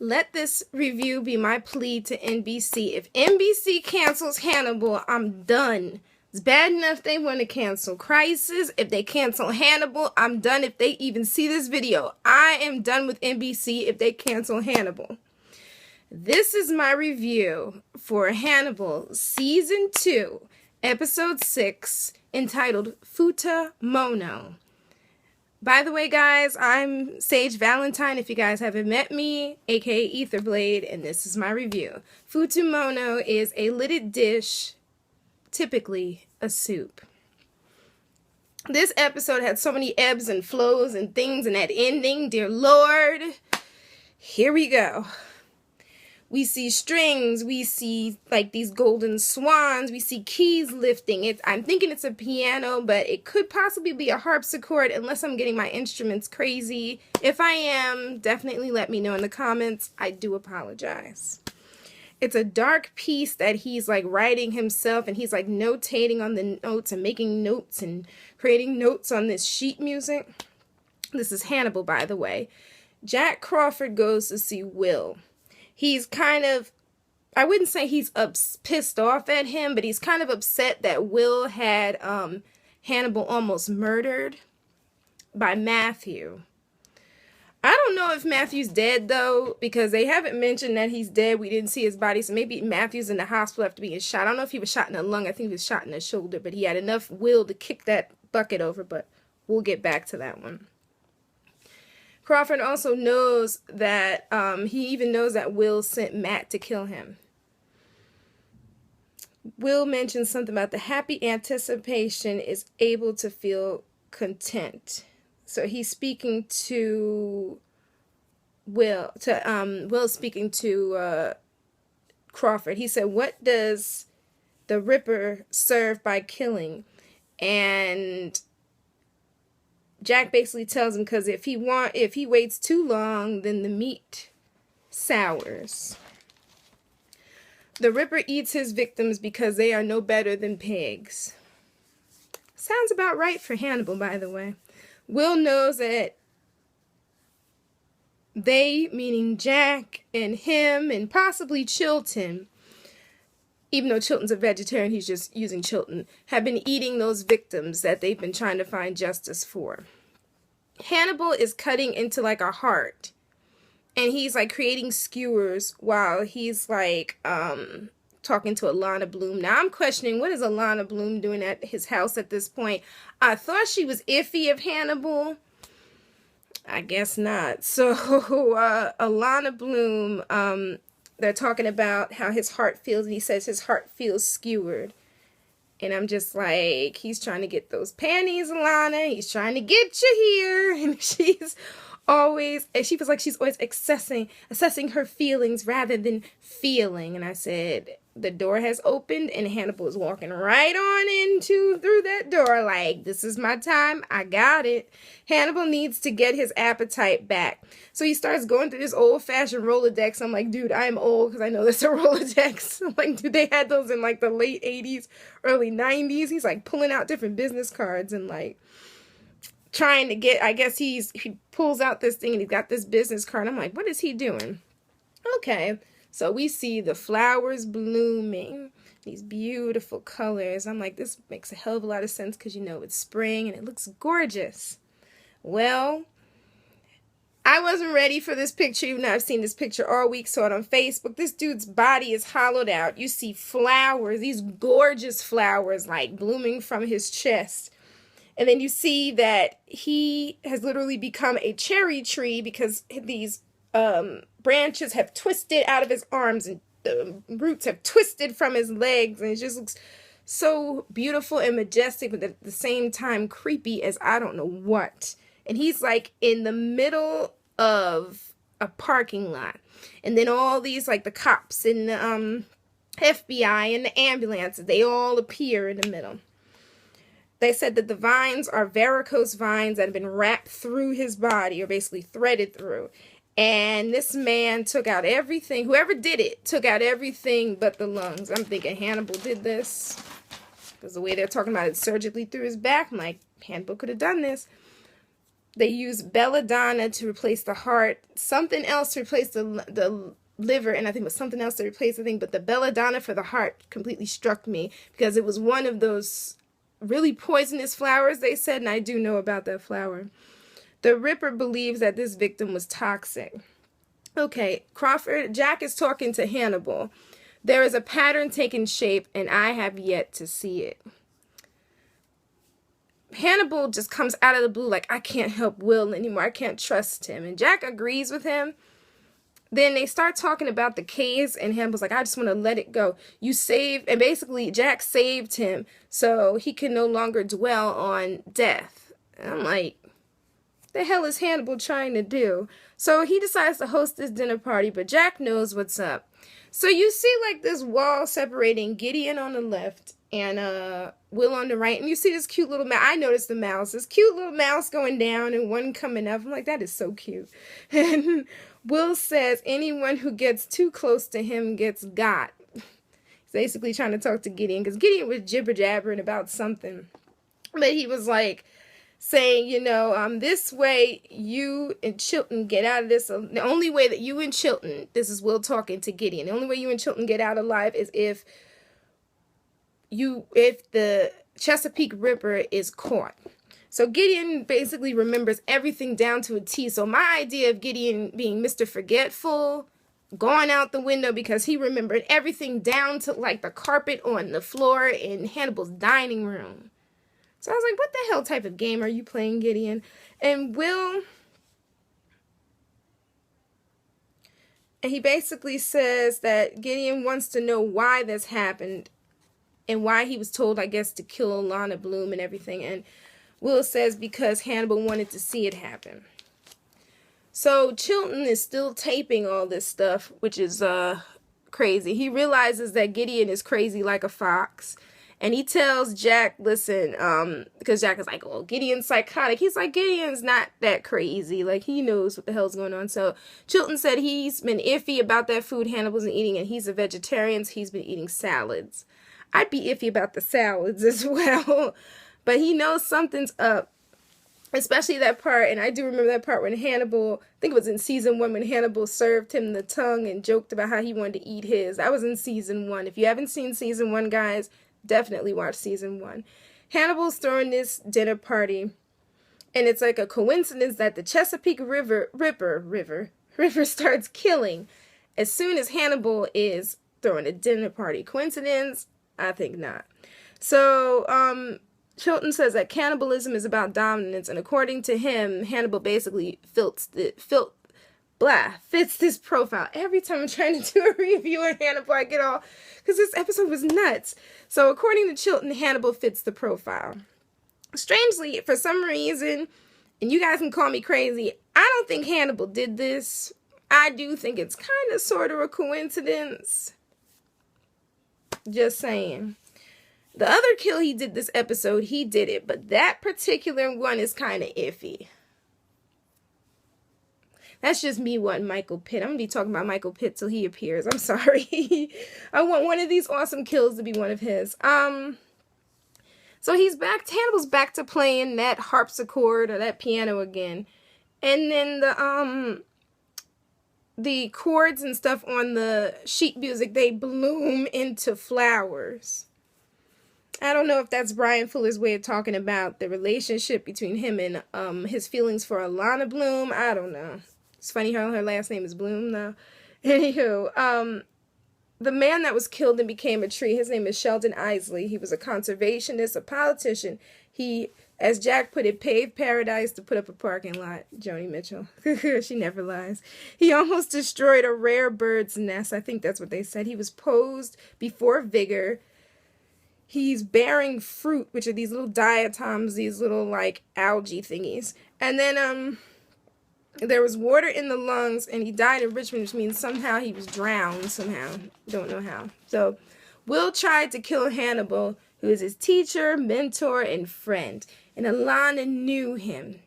Let this review be my plea to NBC. If NBC cancels Hannibal, I'm done. It's bad enough they want to cancel Crisis. If they cancel Hannibal, I'm done if they even see this video. I am done with NBC if they cancel Hannibal. This is my review for Hannibal Season 2, Episode 6, entitled Futamono. By the way, guys, I'm Sage Valentine, if you guys haven't met me, aka Etherblade, and this is my review. Futamono is a lidded dish, typically a soup. This episode had so many ebbs and flows and things, and that ending, dear Lord. Here we go. We see strings, we see like these golden swans, we see keys lifting. I'm thinking it's a piano, but it could possibly be a harpsichord unless I'm getting my instruments crazy. If I am, definitely let me know in the comments. I do apologize. It's a dark piece that he's like writing himself, and he's like notating on the notes and making notes and creating notes on this sheet music. This is Hannibal, by the way. Jack Crawford goes to see Will. He's kind of, I wouldn't say he's pissed off at him, but he's kind of upset that Will had Hannibal almost murdered by Matthew. I don't know if Matthew's dead, though, because they haven't mentioned that he's dead. We didn't see his body, so maybe Matthew's in the hospital after being shot. I don't know if he was shot in the lung. I think he was shot in the shoulder, but he had enough will to kick that bucket over, but we'll get back to that one. Crawford also knows that, he even knows that Will sent Matt to kill him. Will mentions something about the happy anticipation is able to feel content. So he's speaking to Will, speaking to Crawford. He said, what does the Ripper serve by killing? And Jack basically tells him, because if he waits too long, then the meat sours. The Ripper eats his victims because they are no better than pigs. Sounds about right for Hannibal, by the way. Will knows that they, meaning Jack and him and possibly Chilton, even though Chilton's a vegetarian, he's just using Chilton, have been eating those victims that they've been trying to find justice for. Hannibal is cutting into like a heart, and he's like creating skewers while he's like talking to Alanna Bloom. Now I'm questioning, what is Alanna Bloom doing at his house at this point? I thought she was iffy of Hannibal. I guess not. So Alanna Bloom, they're talking about how his heart feels, and he says his heart feels skewered. And I'm just like, he's trying to get those panties, Alanna. He's trying to get you here. And she feels like she's always assessing her feelings rather than feeling. And I said, the door has opened, and Hannibal is walking right on through that door like, this is my time. I got it. Hannibal needs to get his appetite back. So he starts going through this old-fashioned Rolodex. I'm like, dude, I'm old because I know there's a Rolodex. I'm like, dude, they had those in like the late 80s, early 90s. He's like pulling out different business cards and like trying to get, I guess he pulls out this thing and he's got this business card. I'm like, what is he doing? Okay. So we see the flowers blooming, these beautiful colors. I'm like, this makes a hell of a lot of sense because, you know, it's spring and it looks gorgeous. Well, I wasn't ready for this picture, even though I've seen this picture all week, saw it on Facebook. This dude's body is hollowed out. You see flowers, these gorgeous flowers, like blooming from his chest. And then you see that he has literally become a cherry tree because these branches have twisted out of his arms and the roots have twisted from his legs, and it just looks so beautiful and majestic, but at the same time creepy as I don't know what. And he's like in the middle of a parking lot, and then all these like the cops and the FBI and the ambulances, they all appear in the middle. They said that the vines are varicose vines that have been wrapped through his body, or basically threaded through. And this man took out everything. Whoever did it took out everything but the lungs. I'm thinking Hannibal did this, because the way they're talking about it surgically through his back, I'm like, Hannibal could have done this. They use belladonna to replace the heart, something else to replace the liver, and I think it was something else to replace the thing, but the belladonna for the heart completely struck me because it was one of those really poisonous flowers, they said, and I do know about that flower. The Ripper believes that this victim was toxic. Okay, Crawford, Jack is talking to Hannibal. There is a pattern taking shape, and I have yet to see it. Hannibal just comes out of the blue like, I can't help Will anymore. I can't trust him. And Jack agrees with him. Then they start talking about the case, and Hannibal's like, I just want to let it go. You saved, and basically Jack saved him so he can no longer dwell on death. And I'm like, the hell is Hannibal trying to do? So he decides to host this dinner party, but Jack knows what's up. So you see like this wall separating Gideon on the left and Will on the right, and you see this cute little mouse. I noticed the mouse, this cute little mouse going down and one coming up. I'm like, that is so cute. And Will says anyone who gets too close to him gets got. He's basically trying to talk to Gideon because Gideon was jibber-jabbering about something. But he was like saying, you know, this way you and Chilton get out of this. The only way that you and Chilton, this is Will talking to Gideon, the only way you and Chilton get out alive is if the Chesapeake Ripper is caught. So Gideon basically remembers everything down to a T. So my idea of Gideon being Mr. Forgetful, going out the window because he remembered everything down to like the carpet on the floor in Hannibal's dining room. So I was like, what the hell type of game are you playing, Gideon? And he basically says that Gideon wants to know why this happened and why he was told, I guess, to kill Alanna Bloom and everything. And Will says because Hannibal wanted to see it happen. So Chilton is still taping all this stuff, which is crazy. He realizes that Gideon is crazy like a fox. And he tells Jack, listen, because Jack is like, oh, Gideon's psychotic. He's like, Gideon's not that crazy. Like, he knows what the hell's going on. So Chilton said he's been iffy about that food Hannibal's been eating, and he's a vegetarian, so he's been eating salads. I'd be iffy about the salads as well. But he knows something's up, especially that part. And I do remember that part when Hannibal, I think it was in season 1, when Hannibal served him the tongue and joked about how he wanted to eat his. That was in season 1. If you haven't seen season 1, guys, definitely watch season 1. Hannibal's throwing this dinner party, and it's like a coincidence that the Chesapeake River starts killing as soon as Hannibal is throwing a dinner party. Coincidence? I think not. So, Chilton says that cannibalism is about dominance, and according to him, Hannibal basically fits this profile. Every time I'm trying to do a review on Hannibal, I get all, because this episode was nuts. So according to Chilton, Hannibal fits the profile. Strangely, for some reason, and you guys can call me crazy, I don't think Hannibal did this. I do think it's kind of sort of a coincidence. Just saying. The other kill he did this episode, he did it, but that particular one is kind of iffy. That's just me wanting Michael Pitt. I'm going to be talking about Michael Pitt till he appears. I'm sorry. I want one of these awesome kills to be one of his. So he's back. Hannibal's back to playing that harpsichord or that piano again. And then the chords and stuff on the sheet music, they bloom into flowers. I don't know if that's Brian Fuller's way of talking about the relationship between him and his feelings for Alanna Bloom. I don't know. It's funny how her last name is Bloom now. Anywho, the man that was killed and became a tree, his name is Sheldon Isley. He was a conservationist, a politician. He, as Jack put it, paved paradise to put up a parking lot. Joni Mitchell. She never lies. He almost destroyed a rare bird's nest. I think that's what they said. He was posed before vigor. He's bearing fruit, which are these little diatoms, these little, like, algae thingies. And then, there was water in the lungs, and he died in Richmond, which means somehow he was drowned somehow. Don't know how. So, Will tried to kill Hannibal, who is his teacher, mentor, and friend. And Alanna knew him.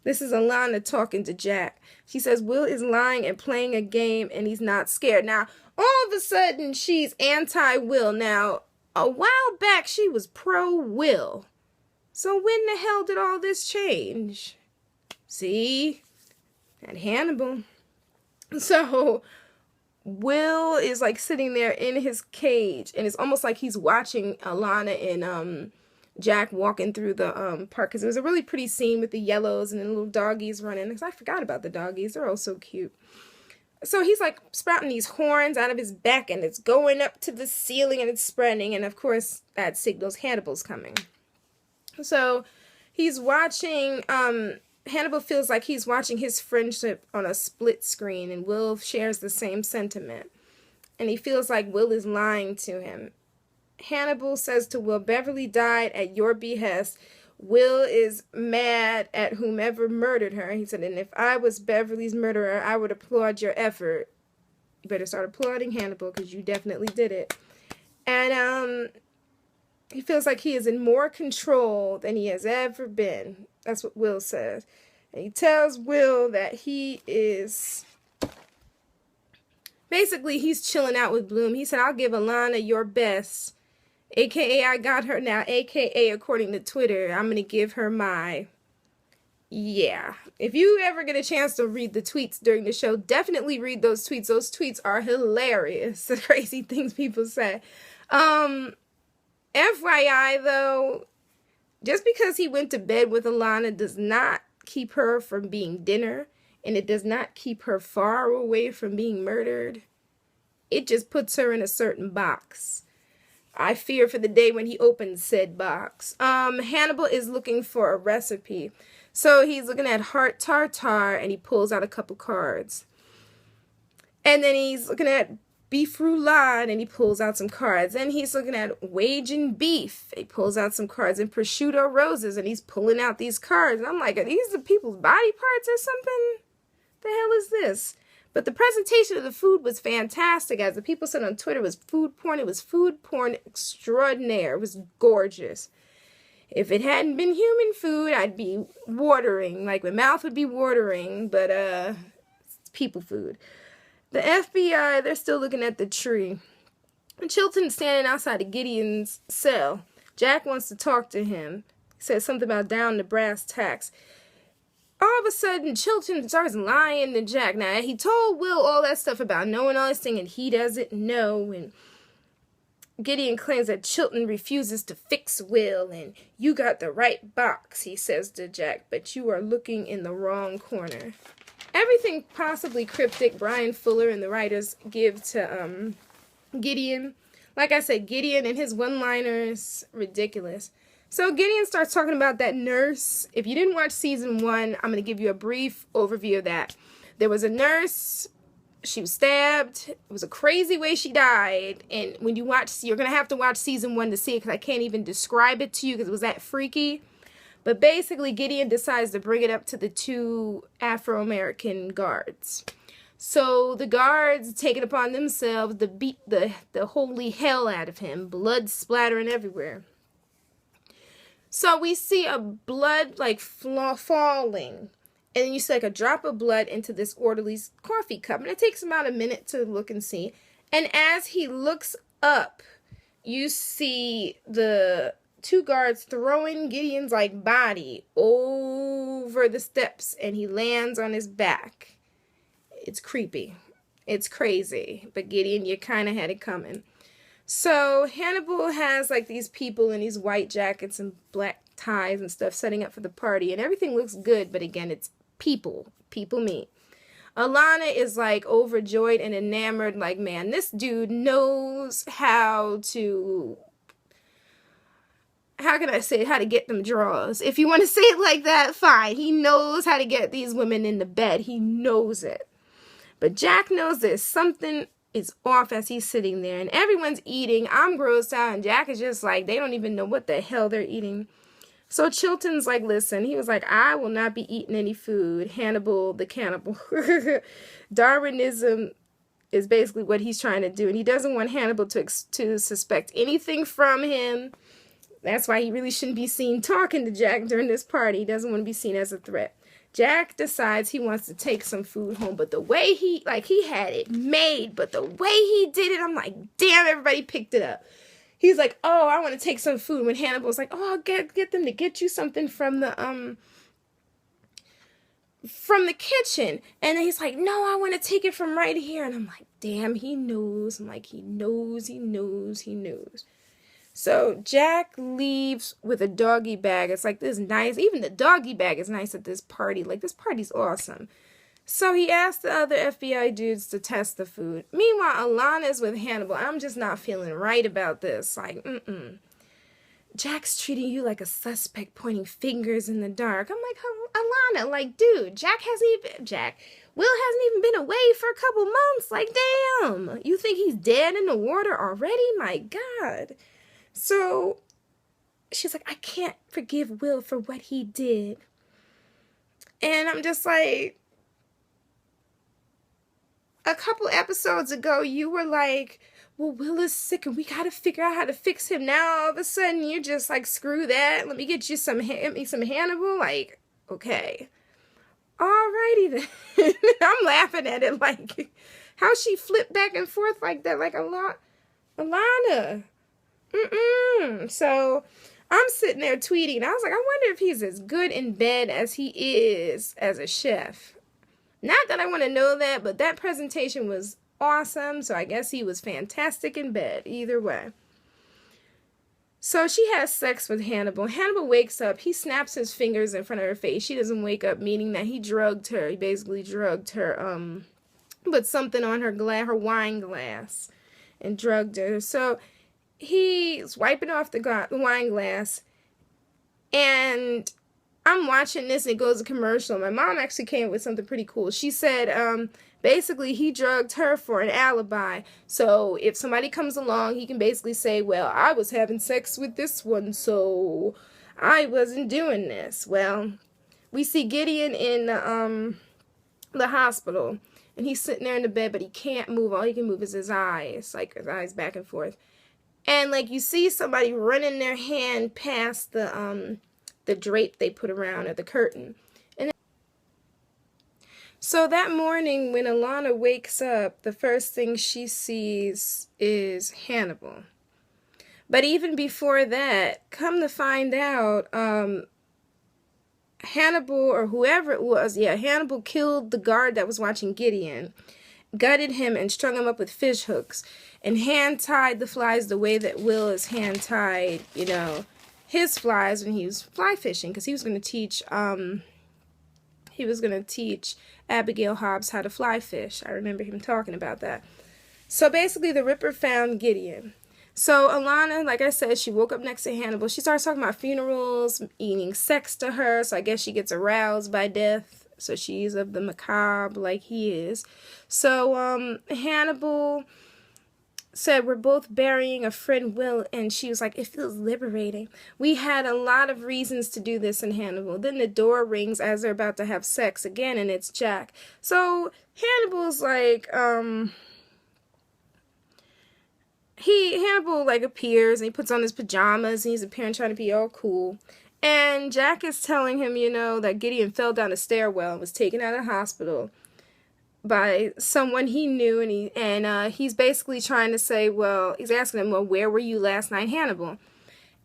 This is Alanna talking to Jack. She says Will is lying and playing a game, and he's not scared. Now, all of a sudden, she's anti-Will. Now, a while back, she was pro-Will. So when the hell did all this change? See? And Hannibal. So Will is like sitting there in his cage, and it's almost like he's watching Alanna and Jack walking through the park, because it was a really pretty scene with the yellows and the little doggies running, because I forgot about the doggies. They're all so cute. So he's like sprouting these horns out of his back, and it's going up to the ceiling, and it's spreading, and of course that signals Hannibal's coming. So he's watching, Hannibal feels like he's watching his friendship on a split screen, and Will shares the same sentiment. And he feels like Will is lying to him. Hannibal says to Will, Beverly died at your behest. Will is mad at whomever murdered her. He said, and if I was Beverly's murderer, I would applaud your effort. You better start applauding Hannibal, because you definitely did it. And he feels like he is in more control than he has ever been. That's what Will says. And he tells Will that he is... Basically, he's chilling out with Bloom. He said, I'll give Alanna your best. AKA, I got her now. AKA, according to Twitter, I'm going to give her my... Yeah. If you ever get a chance to read the tweets during the show, definitely read those tweets. Those tweets are hilarious. The crazy things people say. FYI, though, just because he went to bed with Alanna does not keep her from being dinner, and it does not keep her far away from being murdered. It just puts her in a certain box. I fear for the day when he opens said box. Hannibal is looking for a recipe. So he's looking at heart tartare, and he pulls out a couple cards. And then he's looking at beef roulade, and he pulls out some cards. And he's looking at waging beef. He pulls out some cards. And prosciutto roses, and he's pulling out these cards. And I'm like, are these the people's body parts or something? The hell is this? But the presentation of the food was fantastic. As the people said on Twitter, it was food porn. It was food porn extraordinaire. It was gorgeous. If it hadn't been human food, I'd be watering. Like, my mouth would be watering. But, it's people food. The FBI, they're still looking at the tree. And Chilton's standing outside of Gideon's cell. Jack wants to talk to him. He says something about down to brass tacks. All of a sudden, Chilton starts lying to Jack. Now, he told Will all that stuff about knowing all this thing, and he doesn't know. And Gideon claims that Chilton refuses to fix Will, and you got the right box, he says to Jack, but you are looking in the wrong corner. Everything possibly cryptic Brian Fuller and the writers give to Gideon. Like I said, Gideon and his one-liners, ridiculous. So Gideon starts talking about that nurse. If you didn't watch season 1, I'm going to give you a brief overview of that. There was a nurse. She was stabbed. It was a crazy way she died. And when you watch, you're going to have to watch season 1 to see it, because I can't even describe it to you because it was that freaky. But basically, Gideon decides to bring it up to the 2 Afro-American guards. So the guards take it upon themselves to beat the holy hell out of him. Blood splattering everywhere. So we see a blood like falling. And then you see like a drop of blood into this orderly's coffee cup. And it takes about a minute to look and see. And as he looks up, you see the 2 guards throwing Gideon's like body over the steps. And he lands on his back. It's creepy. It's crazy. But Gideon, you kind of had it coming. So Hannibal has like these people in these white jackets and black ties and stuff setting up for the party. And everything looks good. But again, it's people. People meet. Alanna is like overjoyed and enamored. Like, man, this dude knows how to... How can I say it? How to get them draws. If you want to say it like that, fine. He knows how to get these women in the bed. He knows it. But Jack knows there's something is off as he's sitting there. And everyone's eating. I'm grossed out. And Jack is just like, they don't even know what the hell they're eating. So Chilton's like, listen. He was like, I will not be eating any food. Hannibal the cannibal. Darwinism is basically what he's trying to do. And he doesn't want Hannibal to suspect anything from him. That's why he really shouldn't be seen talking to Jack during this party. He doesn't want to be seen as a threat. Jack decides he wants to take some food home, but the way he had it made, but the way he did it, I'm like, damn, everybody picked it up. He's like, oh, I want to take some food. When Hannibal's like, oh, I'll get them to get you something from the from the kitchen. And then he's like, no, I want to take it from right here. And I'm like, damn, he knows. I'm like, he knows. So Jack leaves with a doggy bag. It's like this nice, even the doggy bag is nice at this party. Like, this party's awesome. So he asked the other FBI dudes to test the food. Meanwhile, Alanna's with Hannibal. I'm just not feeling right about this. Like, Jack's treating you like a suspect, pointing fingers in the dark. I'm like, Alanna, like, dude, Will hasn't even been away for a couple months. Like, damn. You think he's dead in the water already? My God. So she's like, I can't forgive Will for what he did. And I'm just like, a couple episodes ago, you were like, well, Will is sick and we got to figure out how to fix him. Now, all of a sudden, you're just like, screw that. Let me get you some Hannibal. Like, okay. Alrighty then. I'm laughing at it like, how she flipped back and forth like that. Like, Alanna. So I'm sitting there tweeting. I was like, I wonder if he's as good in bed as he is as a chef. Not that I want to know that, but that presentation was awesome. So I guess he was fantastic in bed. Either way. So she has sex with Hannibal. Hannibal wakes up. He snaps his fingers in front of her face. She doesn't wake up, meaning that he drugged her. He basically drugged her, put something on her wine glass and drugged her. So he's wiping off the wine glass, and I'm watching this, and it goes to commercial. My mom actually came up with something pretty cool. She said, basically, he drugged her for an alibi. So if somebody comes along, he can basically say, well, I was having sex with this one, so I wasn't doing this. Well, we see Gideon in the hospital, and he's sitting there in the bed, but he can't move. All he can move is his eyes, like his eyes back and forth. And, like, you see somebody running their hand past the drape they put around, or the curtain. And so that morning, when Alanna wakes up, the first thing she sees is Hannibal. But even before that, come to find out, Hannibal, or whoever it was, Hannibal killed the guard that was watching Gideon, gutted him, and strung him up with fish hooks, and hand-tied the flies the way that Will is hand-tied, his flies when he was fly fishing, because he was going to teach Abigail Hobbs how to fly fish. I remember him talking about that. So basically, the Ripper found Gideon. So Alanna, like I said, she woke up next to Hannibal. She starts talking about funerals, eating sex to her, so I guess she gets aroused by death. So she's of the macabre like he is. So Hannibal said, we're both burying a friend, Will, and she was like, it feels liberating. We had a lot of reasons to do this in Hannibal. Then the door rings as they're about to have sex again, and it's Jack. So Hannibal's like, Hannibal like appears, and he puts on his pajamas, and he's appearing trying to be all cool. And Jack is telling him, that Gideon fell down a stairwell and was taken out of the hospital by someone he knew, and he's basically trying to say, he's asking him, where were you last night, Hannibal?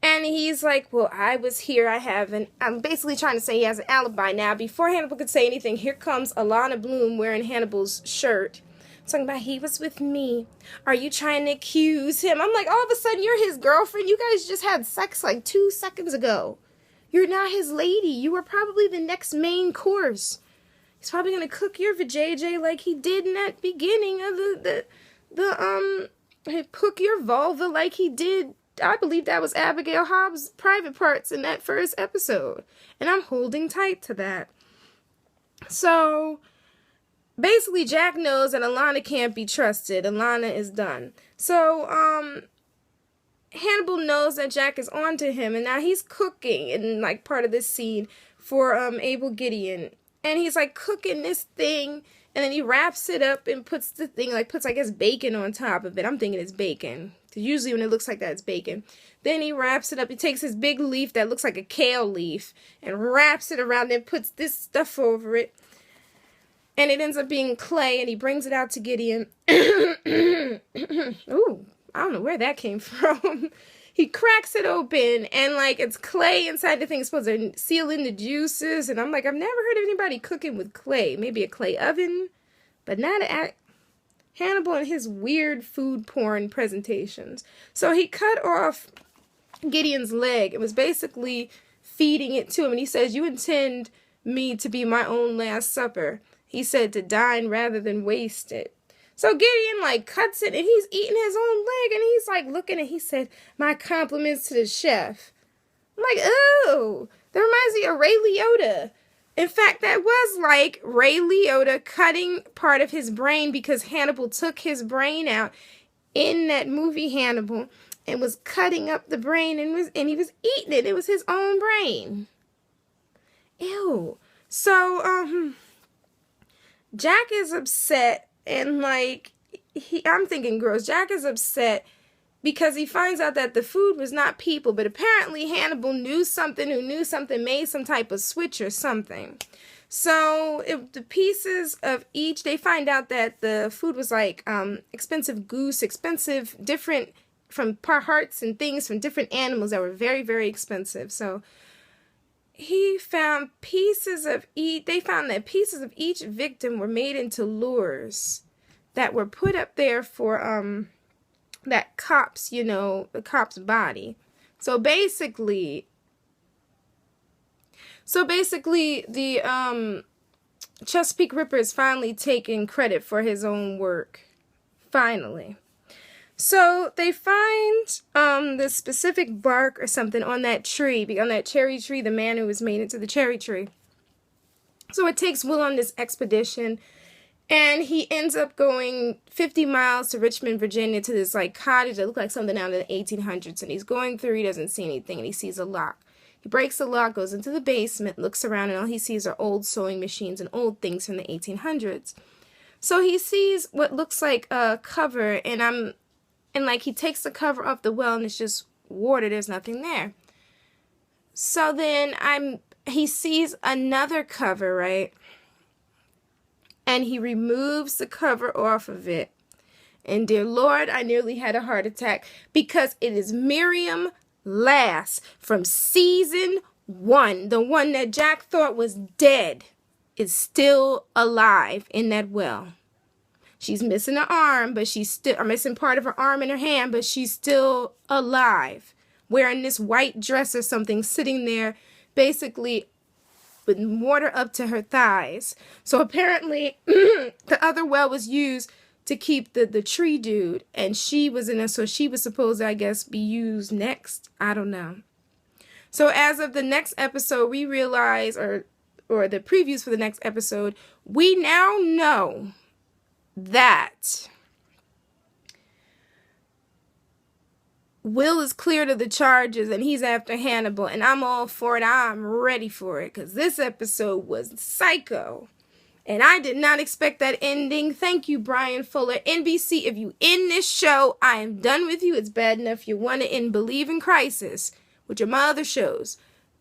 And he's like, I was here, I'm basically trying to say he has an alibi. Now, before Hannibal could say anything, here comes Alana Bloom wearing Hannibal's shirt, talking about, he was with me. Are you trying to accuse him? I'm like, all of a sudden, you're his girlfriend. You guys just had sex like 2 seconds ago. You're not his lady. You were probably the next main course. He's probably going to cook your vajayjay like he did in that beginning of cook your vulva like he did. I believe that was Abigail Hobbs' private parts in that first episode. And I'm holding tight to that. So basically, Jack knows that Alanna can't be trusted. Alanna is done. So, Hannibal knows that Jack is onto him, and now he's cooking in, like, part of this scene for, Abel Gideon. And he's, like, cooking this thing, and then he wraps it up and puts I guess, bacon on top of it. I'm thinking it's bacon. Because usually when it looks like that, it's bacon. Then he wraps it up. He takes his big leaf that looks like a kale leaf and wraps it around and puts this stuff over it. And it ends up being clay, and he brings it out to Gideon. Ooh, I don't know where that came from. he cracks it open, and like it's clay inside the thing. It's supposed to seal in the juices. And I'm like, I've never heard of anybody cooking with clay. Maybe a clay oven, but not at Hannibal and his weird food porn presentations. So he cut off Gideon's leg and was basically feeding it to him. And he says, "You intend me to be my own last supper." He said, "To dine rather than waste it." So Gideon like cuts it and he's eating his own leg and he's like looking and he said, "My compliments to the chef." I'm like, oh, that reminds me of Ray Liotta. In fact, that was like Ray Liotta cutting part of his brain because Hannibal took his brain out in that movie Hannibal and was cutting up the brain and he was eating it. It was his own brain. Ew. So, Jack is upset and like, I'm thinking gross. Jack is upset because he finds out that the food was not people, but apparently Hannibal knew something who knew something, made some type of switch or something. So the pieces of each, they find out that the food was like expensive goose, expensive, different from parts and things from different animals that were very, very expensive. So he found pieces of each, they found that pieces of each victim were made into lures that were put up there for that cop's, the cop's body. So basically the Chesapeake Ripper is finally taking credit for his own work. Finally. So they find the specific bark or something on that tree, on that cherry tree, the man who was made into the cherry tree. So it takes Will on this expedition, and he ends up going 50 miles to Richmond, Virginia, to this like cottage that looked like something out of the 1800s. And he's going through, he doesn't see anything, and he sees a lock. He breaks the lock, goes into the basement, looks around, and all he sees are old sewing machines and old things from the 1800s. So he sees what looks like a cover, and like he takes the cover off the well and it's just water. There's nothing there. So then he sees another cover, right? And he removes the cover off of it. And dear Lord, I nearly had a heart attack because it is Miriam Lass from season 1. The one that Jack thought was dead is still alive in that well. She's missing an arm, but she's still, or missing part of her arm and her hand, but she's still alive. Wearing this white dress or something, sitting there basically with water up to her thighs. So apparently the other well was used to keep the tree dude, and she was in it, so she was supposed to, I guess, be used next. I don't know. So as of the next episode, we realize, or the previews for the next episode, we now know that Will is cleared of the charges and he's after Hannibal, and I'm all for it. I'm ready for it because this episode was psycho and I did not expect that ending. Thank you, Brian Fuller. NBC, if you end this show, I am done with you. It's bad enough you want to end Believe in Crisis, which are my other shows.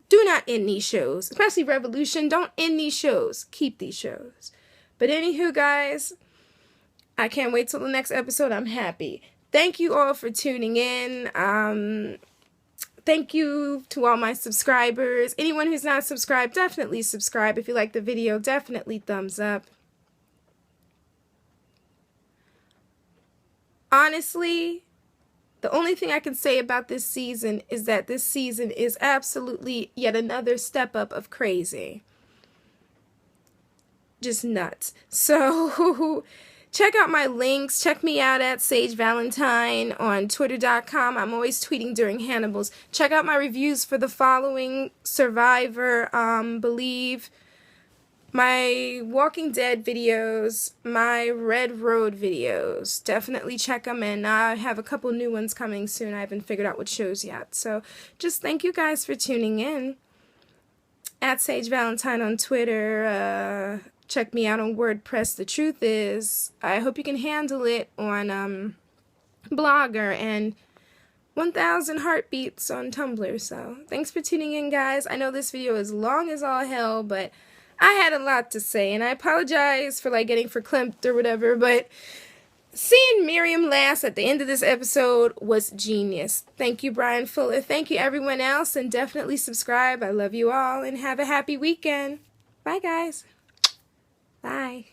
Do not end these shows, especially Revolution. Don't end these shows. Keep these shows. But anywho, guys, I can't wait till the next episode. I'm happy. Thank you all for tuning in. Thank you to all my subscribers. Anyone who's not subscribed, definitely subscribe. If you like the video, definitely thumbs up. Honestly, the only thing I can say about this season is that this season is absolutely yet another step up of crazy. Just nuts. So check out my links. Check me out at Sage Valentine on Twitter.com. I'm always tweeting during Hannibal's. Check out my reviews for the following: Survivor, Believe, my Walking Dead videos, my Red Road videos. Definitely check them, and I have a couple new ones coming soon. I haven't figured out what shows yet. So just thank you guys for tuning in. At Sage Valentine on Twitter. Check me out on WordPress. The truth is, I hope you can handle it on Blogger, and 1000 Heartbeats on Tumblr. So thanks for tuning in, guys. I know this video is long as all hell, but I had a lot to say, and I apologize for like getting verklempt or whatever, but Seeing Miriam last at the end of this episode was genius. Thank you, Brian Fuller. Thank you, everyone else, and definitely subscribe. I love you all, and have a happy weekend. Bye, guys. Bye.